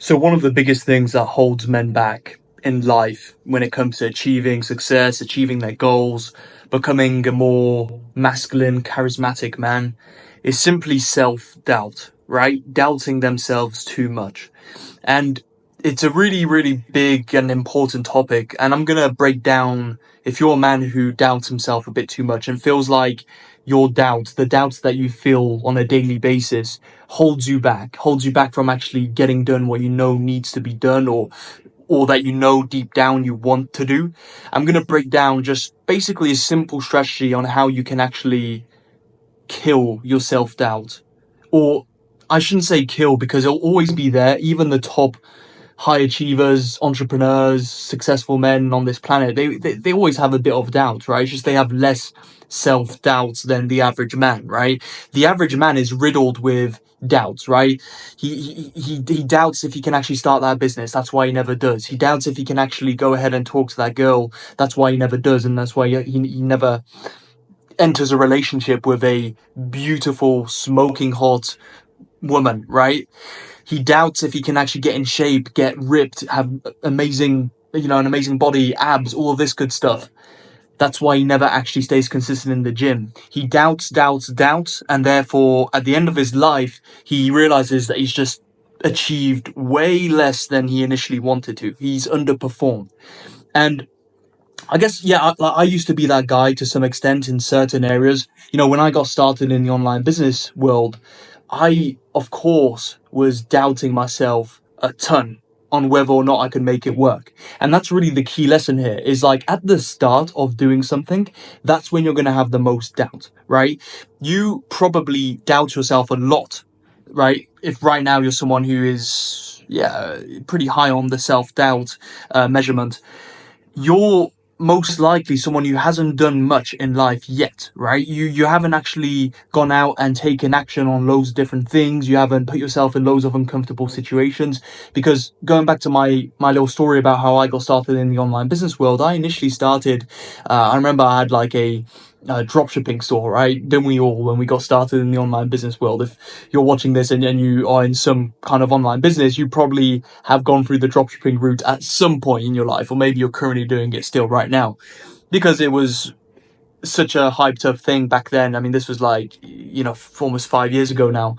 So one of the biggest things that holds men back in life when it comes to achieving success, achieving their goals, becoming a more masculine, charismatic man is simply self-doubt, right? Doubting themselves too much. And it's a really, really big and important topic. And I'm going to break down if you're a man who doubts himself a bit too much and feels like the doubts that you feel on a daily basis holds you back from actually getting done what you know needs to be done or that you know deep down you want to do. I'm going to break down just basically a simple strategy on how you can actually kill your self-doubt. Or I shouldn't say kill because it'll always be there. Even the top high achievers, entrepreneurs, successful men on this planet, they always have a bit of doubt, right? It's just they have less self-doubt than the average man, right? The average man is riddled with doubts, right? He doubts if he can actually start that business. That's why he never does. He doubts if he can actually go ahead and talk to that girl. That's why he never does, and that's why he never enters a relationship with a beautiful, smoking hot woman, right? He doubts if he can actually get in shape, get ripped, have amazing, an amazing body, abs, all of this good stuff. That's why he never actually stays consistent in the gym. He doubts, and therefore, at the end of his life, he realizes that he's just achieved way less than he initially wanted to. He's underperformed. And I guess, yeah, I used to be that guy to some extent in certain areas. When I got started in the online business world, I, of course, was doubting myself a ton on whether or not I could make it work. And that's really the key lesson here is like at the start of doing something, that's when you're going to have the most doubt, right? You probably doubt yourself a lot, right? If right now you're someone who is, yeah, pretty high on the self-doubt measurement, you're most likely someone who hasn't done much in life yet, right? You haven't actually gone out and taken action on loads of different things. You haven't put yourself in loads of uncomfortable situations. Because going back to my little story about how I got started in the online business world, I initially started, I remember I had like a dropshipping store, right? Didn't we all when we got started in the online business world? If you're watching this and you are in some kind of online business, you probably have gone through the dropshipping route at some point in your life, or maybe you're currently doing it still right now, because it was such a hyped up thing back then. I mean, this was like, almost 5 years ago now.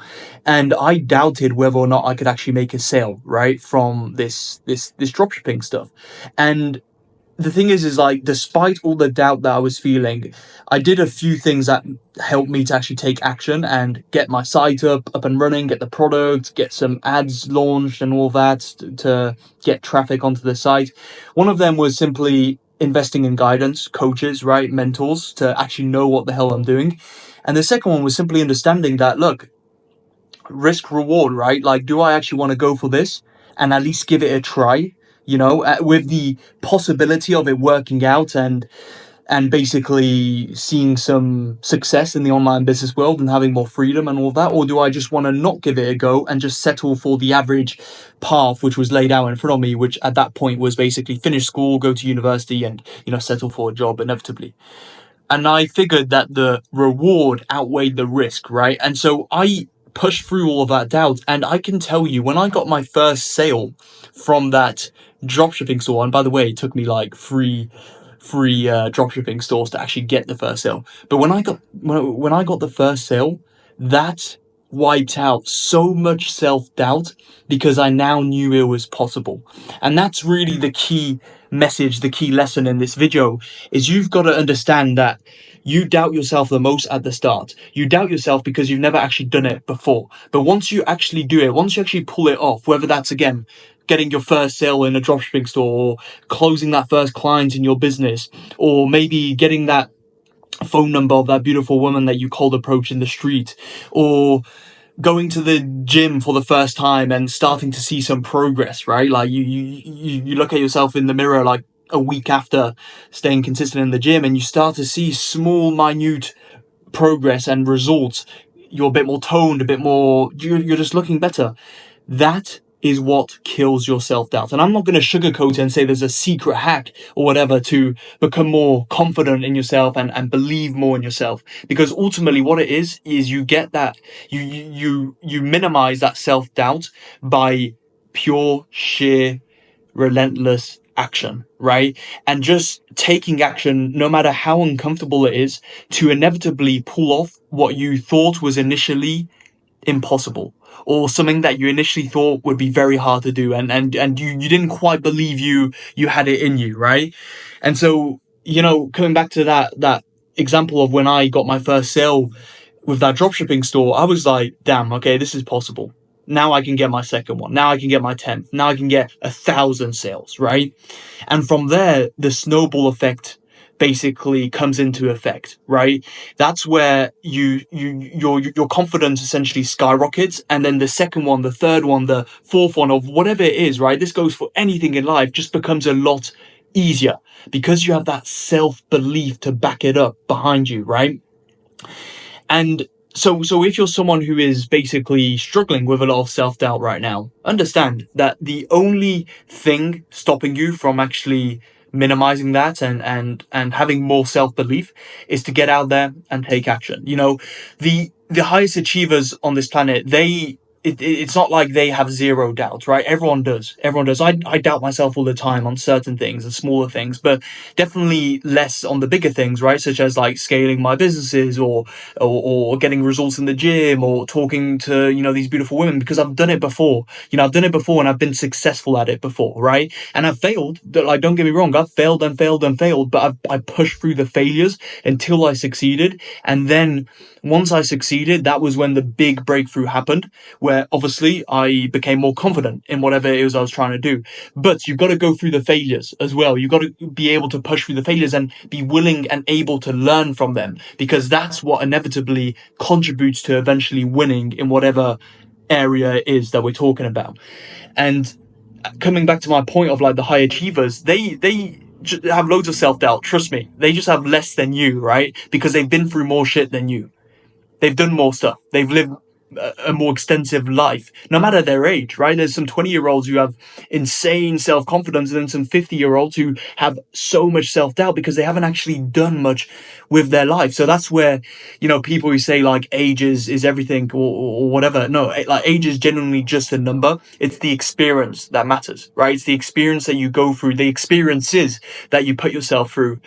And I doubted whether or not I could actually make a sale, right? From this dropshipping stuff. And the thing is like, despite all the doubt that I was feeling, I did a few things that helped me to actually take action and get my site up and running, get the product, get some ads launched and all that to get traffic onto the site. One of them was simply investing in guidance, coaches, right? Mentors to actually know what the hell I'm doing. And the second one was simply understanding that, look, risk reward, right? Like, do I actually want to go for this and at least give it a try? With the possibility of it working out and basically seeing some success in the online business world and having more freedom and all that? Or do I just want to not give it a go and just settle for the average path which was laid out in front of me, which at that point was basically finish school, go to university and, settle for a job inevitably? And I figured that the reward outweighed the risk, right? And so I pushed through all of that doubt. And I can tell you, when I got my first sale from that dropshipping store, and by the way, it took me like three dropshipping stores to actually get the first sale. But when I got the first sale, that wiped out so much self-doubt because I now knew it was possible. And that's really the key message, the key lesson in this video is you've got to understand that you doubt yourself the most at the start. You doubt yourself because you've never actually done it before. But once you actually do it, once you actually pull it off, whether that's again getting your first sale in a dropshipping store, or closing that first client in your business, or maybe getting that phone number of that beautiful woman that you cold approach in the street, or going to the gym for the first time and starting to see some progress, right? Like you look at yourself in the mirror like a week after staying consistent in the gym and you start to see small, minute progress and results. You're a bit more toned, a bit more, you're just looking better. That is what kills your self-doubt. And I'm not going to sugarcoat it and say there's a secret hack or whatever to become more confident in yourself and believe more in yourself. Because ultimately what it is you get that, you minimize that self-doubt by pure, sheer, relentless action, right? And just taking action, no matter how uncomfortable it is, to inevitably pull off what you thought was initially impossible, or something that you initially thought would be very hard to do, and you didn't quite believe you had it in you, right? And so, coming back to that example of when I got my first sale with that dropshipping store, I was like, damn, okay, this is possible. Now I can get my second one. Now I can get my 10th. Now I can get 1,000 sales, right? And from there, the snowball effect basically comes into effect, right? That's where your confidence essentially skyrockets. And then the second one, the third one, the fourth one, of whatever it is, right? This goes for anything in life, just becomes a lot easier because you have that self-belief to back it up behind you, right? And so if you're someone who is basically struggling with a lot of self-doubt right now, understand that the only thing stopping you from actually minimizing that and having more self-belief is to get out there and take action. The highest achievers on this planet, it's not like they have zero doubts, right? Everyone does. I doubt myself all the time on certain things and smaller things, but definitely less on the bigger things, right? Such as like scaling my businesses, or getting results in the gym, or talking to, these beautiful women, because I've done it before. I've done it before and I've been successful at it before, right? And I've failed. Like, don't get me wrong, I've failed and failed and failed, but I pushed through the failures until I succeeded. And then once I succeeded, that was when the big breakthrough happened, where obviously I became more confident in whatever it was I was trying to do. But you've got to go through the failures as well. You've got to be able to push through the failures and be willing and able to learn from them, because that's what inevitably contributes to eventually winning in whatever area it is that we're talking about. And coming back to my point of like the high achievers, they have loads of self-doubt. Trust me, they just have less than you, right? Because they've been through more shit than you. They've done more stuff. They've lived a more extensive life, no matter their age, right? There's some 20-year-olds who have insane self-confidence, and then some 50-year-olds who have so much self-doubt because they haven't actually done much with their life. So that's where, people who say like age is everything, or whatever. No, like age is genuinely just a number. It's the experience that matters, right? It's the experience that you go through, the experiences that you put yourself through,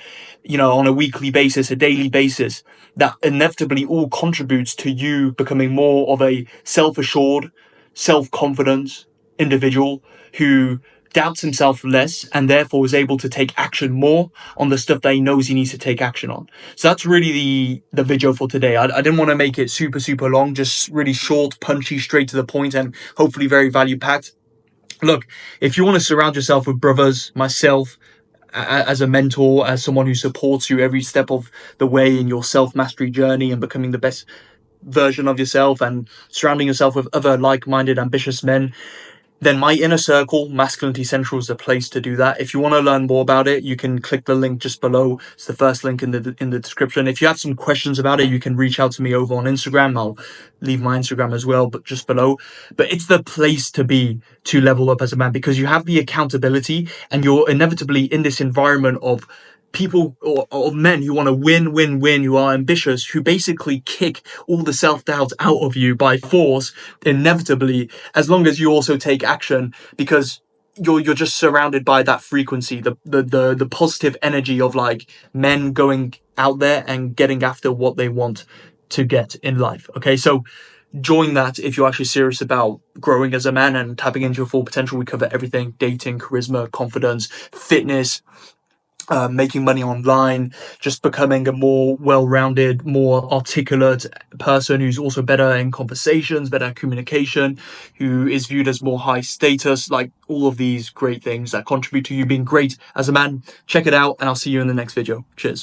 on a weekly basis, a daily basis, that inevitably all contributes to you becoming more of a self-assured, self-confident individual who doubts himself less and therefore is able to take action more on the stuff that he knows he needs to take action on. So that's really the video for today. I didn't want to make it super, super long, just really short, punchy, straight to the point, and hopefully very value packed. Look, if you want to surround yourself with brothers, myself, as a mentor, as someone who supports you every step of the way in your self-mastery journey and becoming the best version of yourself, and surrounding yourself with other like-minded, ambitious men, then my inner circle, Masculinity Central, is the place to do that. If you want to learn more about it, you can click the link just below. It's the first link in the description. If you have some questions about it, you can reach out to me over on Instagram. I'll leave my Instagram as well, but just below. But it's the place to be to level up as a man, because you have the accountability, and you're inevitably in this environment of people, or men who want to win, who are ambitious, who basically kick all the self-doubt out of you by force, inevitably, as long as you also take action, because you're just surrounded by that frequency, the positive energy of like men going out there and getting after what they want to get in life. Okay, so join that if you're actually serious about growing as a man and tapping into your full potential. We cover everything: dating, charisma, confidence, fitness, making money online, just becoming a more well-rounded, more articulate person who's also better in conversations, better at communication, who is viewed as more high status, like all of these great things that contribute to you being great as a man. Check it out, and I'll see you in the next video. Cheers.